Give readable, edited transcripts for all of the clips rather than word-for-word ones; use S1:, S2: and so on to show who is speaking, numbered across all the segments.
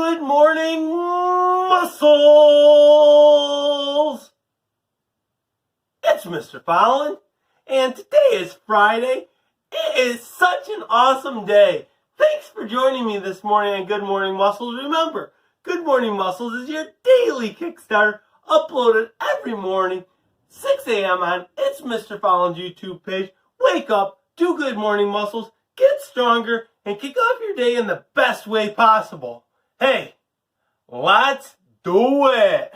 S1: Good morning, muscles! It's Mr. Fallon, and today is Friday. It is such an awesome day. Thanks for joining me this morning on Good Morning Muscles. Remember, Good Morning Muscles is your daily Kickstarter, uploaded every morning, 6 a.m. on It's Mr. Fallon's YouTube page. Wake up, do Good Morning Muscles, get stronger, and kick off your day in the best way possible. Hey, let's do it!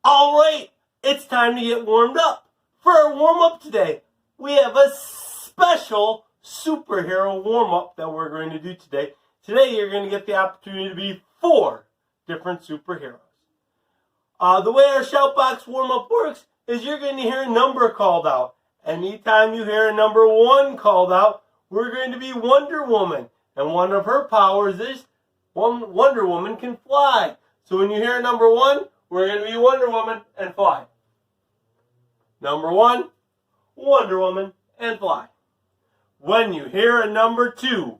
S1: Alright, it's time to get warmed up. For our warm-up today, we have a special superhero warm-up that we're going to do today. Today you're going to get the opportunity to be 4 different superheroes. The way our Shoutbox warm-up works is you're going to hear a number called out. Anytime you hear a number 1 called out, we're going to be Wonder Woman. And one of her powers is Wonder Woman can fly. So when you hear a number 1, we're going to be Wonder Woman and fly. Number 1, Wonder Woman and fly. When you hear a number 2,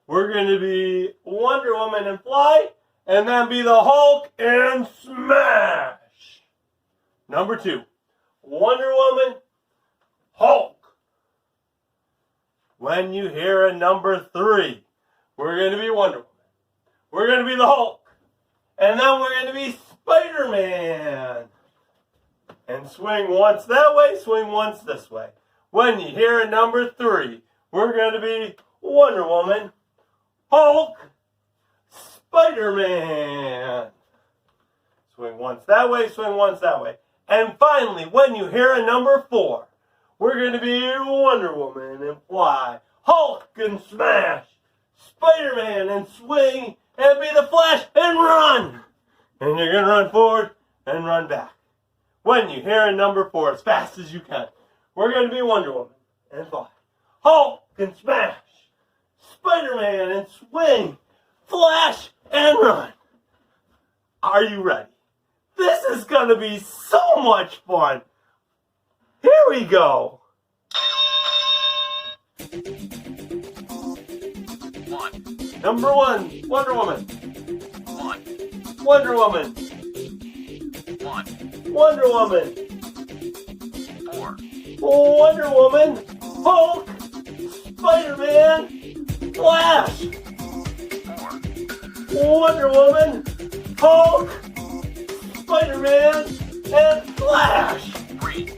S1: we're going to be Wonder Woman and fly, and then be the Hulk and smash. Number 2, Wonder Woman, Hulk. When you hear a number 3, we're going to be Wonder Woman. We're going to be the Hulk. And then we're going to be Spider-Man. And swing once that way, swing once this way. When you hear a number 3, we're going to be Wonder Woman, Hulk, Spider-Man. Swing once that way, swing once that way. And finally, when you hear a number 4, we're going to be Wonder Woman and fly, Hulk and smash, Spider-Man and swing, and be the Flash and run. And you're going to run forward and run back. When you hear a number 4 as fast as you can, we're going to be Wonder Woman and fly, Hulk and smash, Spider-Man and swing, Flash and run. Are you ready? This is going to be so much fun. Here we go.
S2: 1.
S1: Number 1, Wonder Woman.
S2: 1.
S1: Wonder Woman.
S2: 1.
S1: Wonder Woman.
S2: 4.
S1: Wonder Woman. Hulk. Spider-Man. Flash.
S2: 4.
S1: Wonder Woman. Hulk. Spider-Man. And Flash.
S2: 3.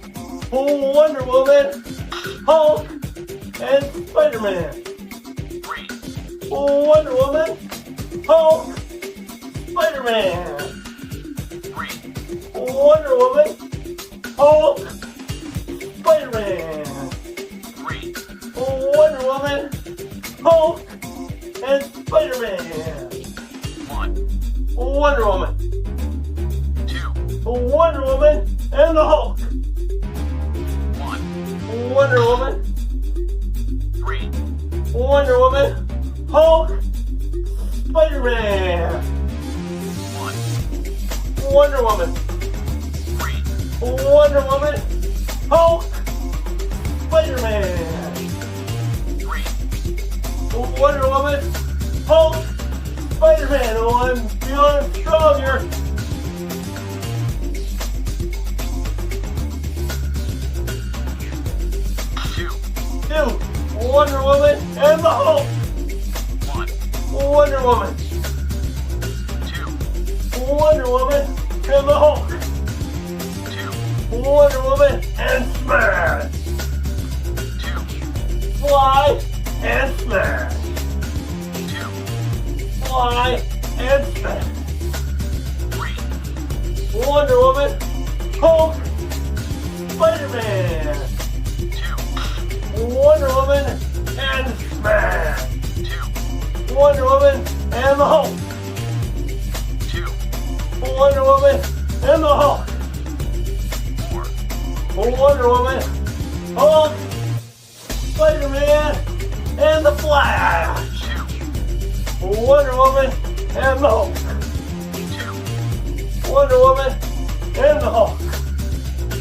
S1: Wonder Woman. Hulk. And Spider-Man.
S2: 3.
S1: Wonder Woman. Hulk. Spider-Man.
S2: 3.
S1: Wonder Woman, Hulk, Spider-Man.
S2: 3.
S1: Wonder Woman, Hulk, and Spider-Man.
S2: 1.
S1: Wonder Woman,
S2: 2.
S1: Wonder Woman, and the Hulk.
S2: 1.
S1: Wonder Woman,
S2: 3.
S1: Wonder Woman, Hulk, Spider-Man.
S2: 1.
S1: Wonder Woman,
S2: 3.
S1: Wonder Woman, Hulk, Spider-Man.
S2: 3.
S1: Wonder Woman, Hulk, Spider-Man. Oh, I'm feeling stronger.
S2: 2.
S1: 2, Wonder Woman and the Hulk.
S2: 1.
S1: Wonder Woman,
S2: 2.
S1: Wonder Woman and the Hulk.
S2: 2.
S1: Wonder Woman and smash.
S2: 2.
S1: Fly and smash.
S2: 2.
S1: Fly and smash.
S2: 3.
S1: Wonder Woman, Hulk, Spider-Man.
S2: 2.
S1: Wonder Woman and smash.
S2: 2.
S1: Wonder Woman and the Hulk.
S2: 2.
S1: Wonder Woman and the Hulk.
S2: 4.
S1: Wonder Woman, Hulk, Spider-Man, and the Flash.
S2: 2.
S1: Wonder Woman and the Hulk.
S2: 2.
S1: Wonder Woman and the Hulk.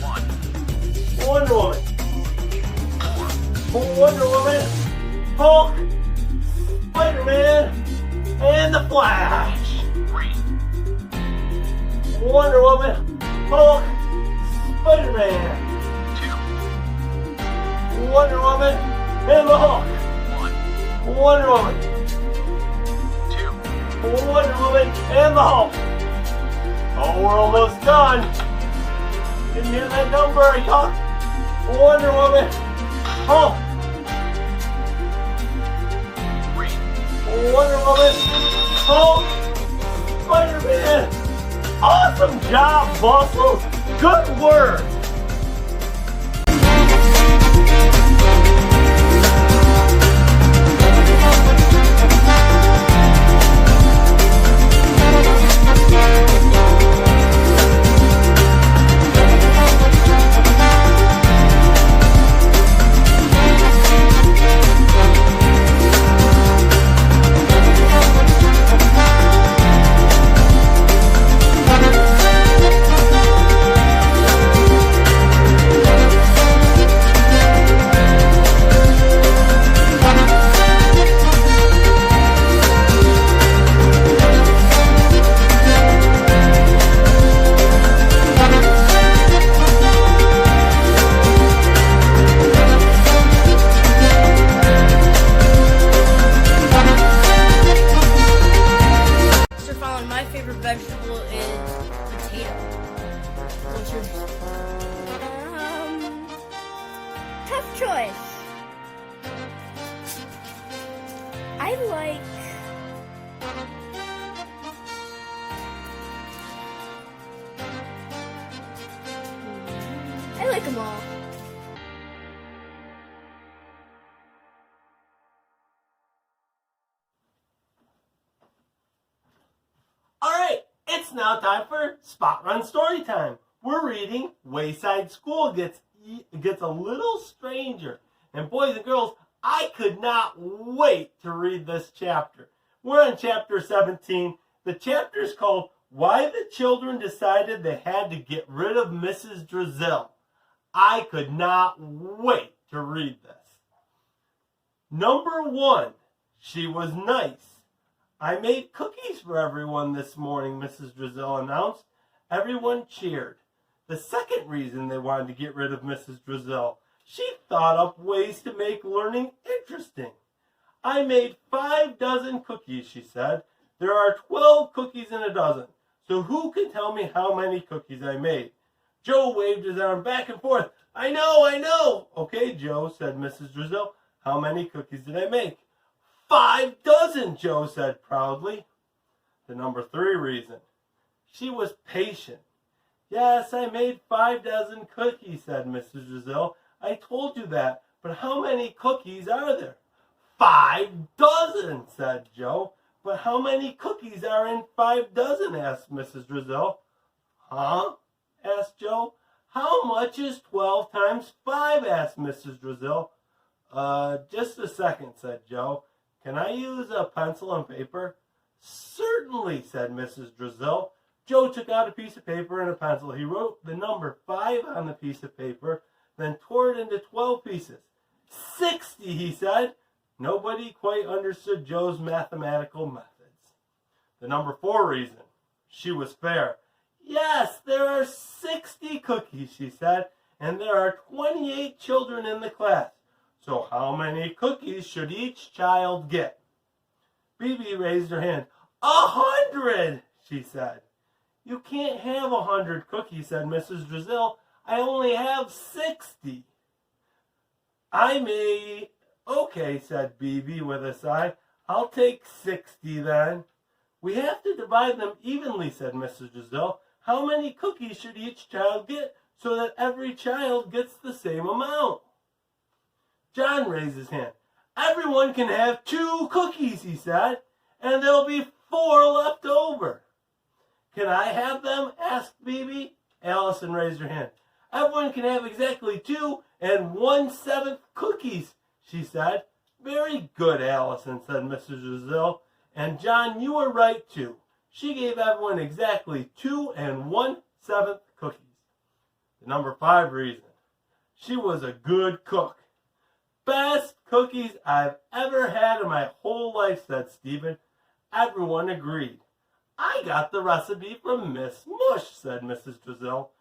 S2: 1.
S1: Wonder Woman, Wonder Woman, Hulk, Spider-Man, and the Flash.
S2: 3,
S1: Wonder Woman, Hulk, Spider-Man,
S2: 2,
S1: Wonder Woman, and the Hulk.
S2: 1,
S1: Wonder Woman,
S2: 2,
S1: Wonder Woman, and the Hulk. Oh, we're almost done. Did you hear that number I talked? Wonder Woman, Hulk,
S2: 3,
S1: Wonder Woman, Hulk, Spider-Man. Awesome job, Bustles. Good work.
S3: Mr. Fallon, my favorite vegetable is potato. What's yours?
S4: Tough choice. I like them all.
S1: Alright, it's now time for Spot Run Story Time. We're reading Wayside School Gets a Little Stranger. And boys and girls, I could not wait to read this chapter. We're on chapter 17. The chapter is called Why the Children Decided They Had to Get Rid of Mrs. Drizzle. I could not wait to read this. Number 1, she was nice. I made cookies for everyone this morning, Mrs. Drizzle announced. Everyone cheered. The second reason they wanted to get rid of Mrs. Drizzle, she thought up ways to make learning interesting. I made 5 dozen cookies, she said. There are 12 cookies in a dozen, so who can tell me how many cookies I made? Joe waved his arm back and forth. I know. Okay, Joe, said Mrs. Drizzle. How many cookies did I make? 5 dozen, Joe said proudly. The number 3 reason. She was patient. Yes, I made 5 dozen cookies, said Mrs. Drizzle. I told you that, but how many cookies are there? 5 dozen, said Joe. But how many cookies are in 5 dozen, asked Mrs. Drizzle. Huh? Asked Joe. How much is 12 times 5, asked Mrs. Drizzle. Just a second, said Joe. Can I use a pencil and paper? Certainly, said Mrs. Drizzle. Joe took out a piece of paper and a pencil. He wrote the number 5 on the piece of paper, then tore it into 12 pieces. 60, he said. Nobody quite understood Joe's mathematical methods. The number 4 reason. She was fair. Yes, there are 60 cookies, she said, and there are 28 children in the class. So how many cookies should each child get? Bibi raised her hand. 100, she said. You can't have 100 cookies, said Mrs. Drizzle. I only have 60. I may... Okay, said Bibi with a sigh. I'll take 60 then. We have to divide them evenly, said Mrs. Drizzle. How many cookies should each child get so that every child gets the same amount? John raised his hand. Everyone can have 2 cookies, he said, and there'll be 4 left over. Can I have them? Asked Bibi. Allison raised her hand. Everyone can have exactly 2 and 1/7 cookies, she said. Very good, Allison, said Mrs. Drizzle. And John, you were right too. She gave everyone exactly 2 and 1/7 cookies. The number 5 reason. She was a good cook. best cookies I've ever had in my whole life, said Stephen. Everyone agreed. I got the recipe from Miss Mush, said Mrs. Drizzle.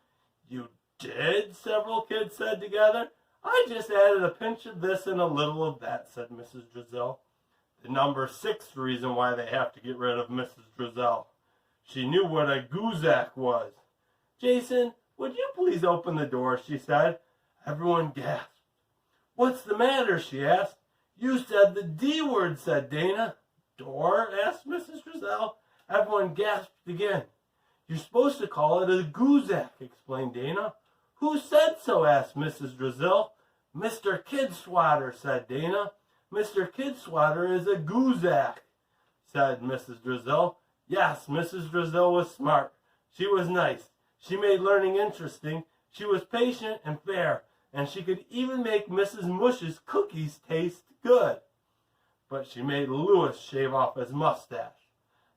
S1: You did? Several kids said together. I just added a pinch of this and a little of that, said Mrs. Drizzle. The number 6 reason why they have to get rid of Mrs. Drizzle. She knew what a Guzak was. Jason, would you please open the door, she said. Everyone gasped. What's the matter, she asked. You said the D word, said Dana. Door? Asked Mrs. Drizzle. Everyone gasped again. You're supposed to call it a Guzak, explained Dana. Who said so? Asked Mrs. Drizzle. Mr. Kidswatter, said Dana. Mr. Kidswatter is a Guzak, said Mrs. Drizzle. Yes, Mrs. Drizzle was smart. She was nice. She made learning interesting. She was patient and fair, and she could even make Mrs. Mush's cookies taste good. But she made Louis shave off his mustache,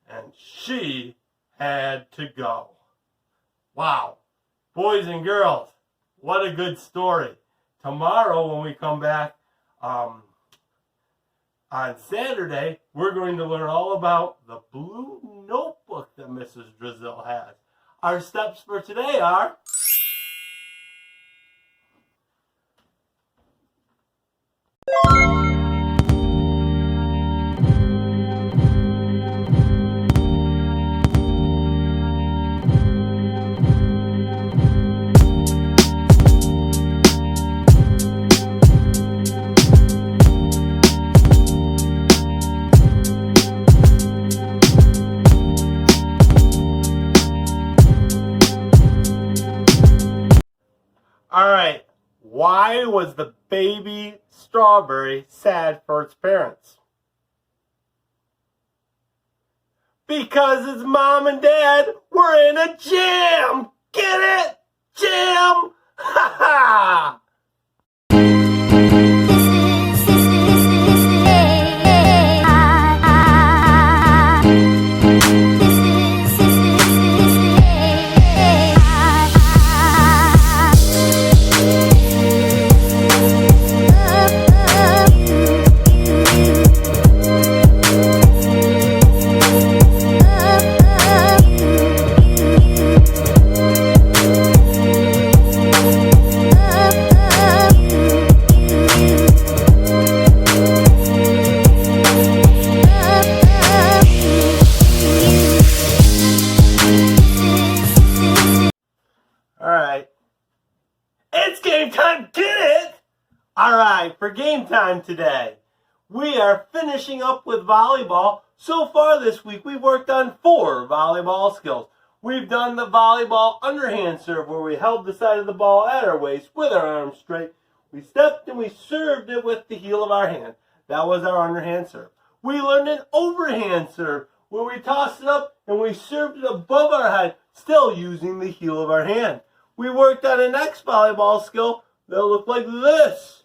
S1: and she had to go. Wow. Boys and girls, what a good story. Tomorrow when we come back on Saturday, we're going to learn all about the blue notebook that Mrs. Drizzle has. Our steps for today are... Alright, why was the baby strawberry sad for its parents? Because his mom and dad were in a jam! Get it? Jam! Ha ha! It's game time, get it? Alright, for game time today, we are finishing up with volleyball. So far this week, we've worked on 4 volleyball skills. We've done the volleyball underhand serve, where we held the side of the ball at our waist with our arms straight. We stepped and we served it with the heel of our hand. That was our underhand serve. We learned an overhand serve, where we tossed it up and we served it above our head, still using the heel of our hand. We worked on a next volleyball skill that looked like this.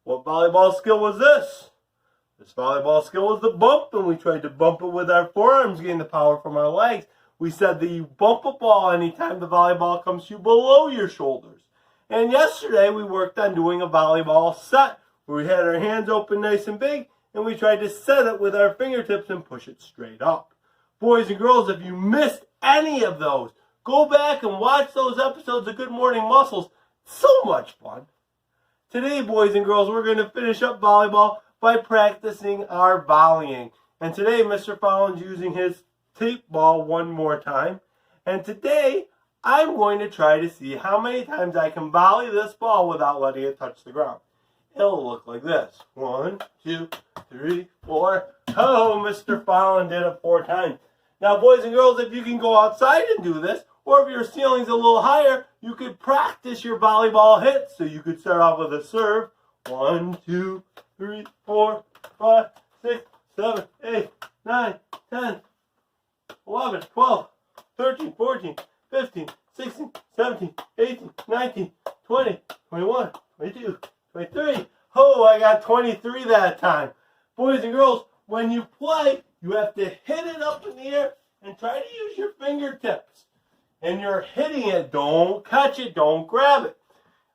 S1: What volleyball skill was this? This volleyball skill was the bump, and we tried to bump it with our forearms, getting the power from our legs. We said that you bump a ball anytime the volleyball comes to you below your shoulders. And yesterday we worked on doing a volleyball set, where we had our hands open nice and big, and we tried to set it with our fingertips and push it straight up. Boys and girls, if you missed any of those, go back and watch those episodes of Good Morning Muscles. So much fun. Today, boys and girls, we're going to finish up volleyball by practicing our volleying. And today, Mr. Fallon's using his tape ball one more time. And today, I'm going to try to see how many times I can volley this ball without letting it touch the ground. It'll look like this. 1, 2, 3, 4. Oh, Mr. Fallon did it 4 times. Now, boys and girls, if you can go outside and do this, or if your ceiling's a little higher, you could practice your volleyball hits. So you could start off with a serve. 1, 2, 3, 4, 5, 6, 7, 8, 9, 10, 11, 12, 13, 14, 15, 16, 17, 18, 19, 20, 21, 22, 23. Oh, I got 23 that time. Boys and girls, when you play, you have to hit it up in the air and try to use your fingertips. And you're hitting it, don't catch it, don't grab it.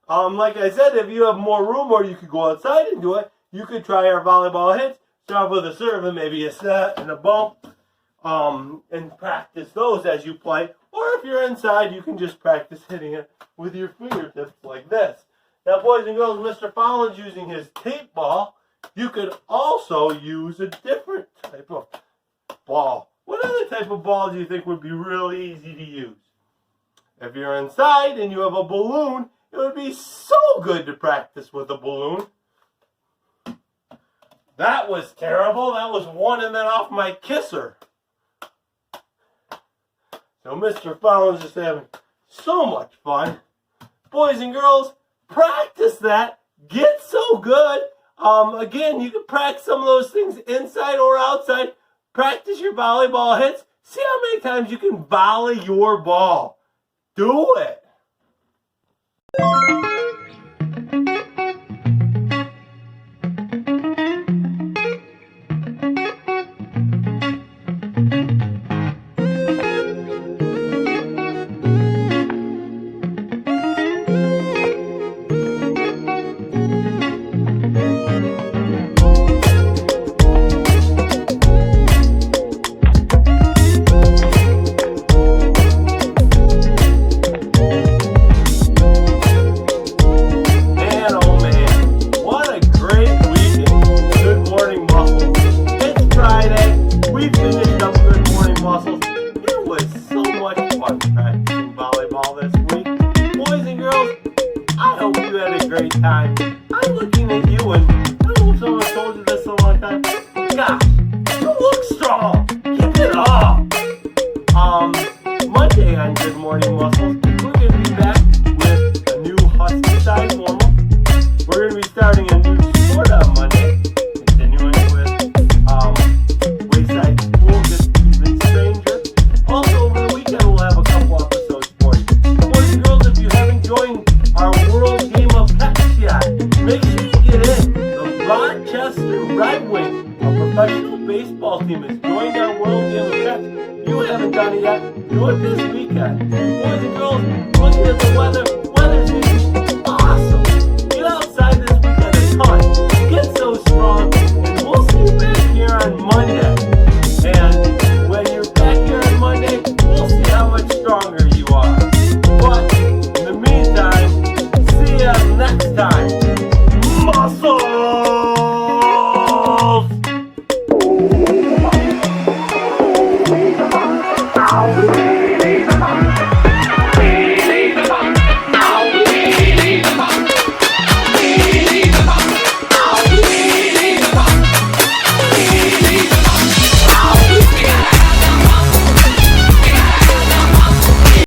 S1: Like I said, if you have more room or you could go outside and do it, you could try our volleyball hits. Start with a serve and maybe a set and a bump. And practice those as you play. Or if you're inside, you can just practice hitting it with your fingertips like this. Now, boys and girls, Mr. Fallon's using his tape ball. You could also use a different type of ball. What other type of ball do you think would be really easy to use? If you're inside and you have a balloon, it would be so good to practice with a balloon. That was terrible. That was one and then off my kisser. So Mr. Fallon's just having so much fun. Boys and girls, practice that. Get so good. Again, you can practice some of those things inside or outside. Practice your volleyball hits. See how many times you can volley your ball. Do it. Great time. I'm looking at you and I don't know if someone told you this a long time. Gosh, you look strong. Keep it up. Monday on Good Morning Muscles, we're going to be back with a new Husky size warm-up. We're going to be starting a new sport on Monday, continuing with Wayside School, Just Even Stranger. Also over the weekend we'll have a couple episodes for you. Boys and girls, if you haven't joined our World Game of Catch-Shot, make sure you get in. The Rochester Red Wings, a professional baseball team, has joined our World Game of Catch. You haven't done it yet, do it this weekend. Boys and girls, looking at the weather,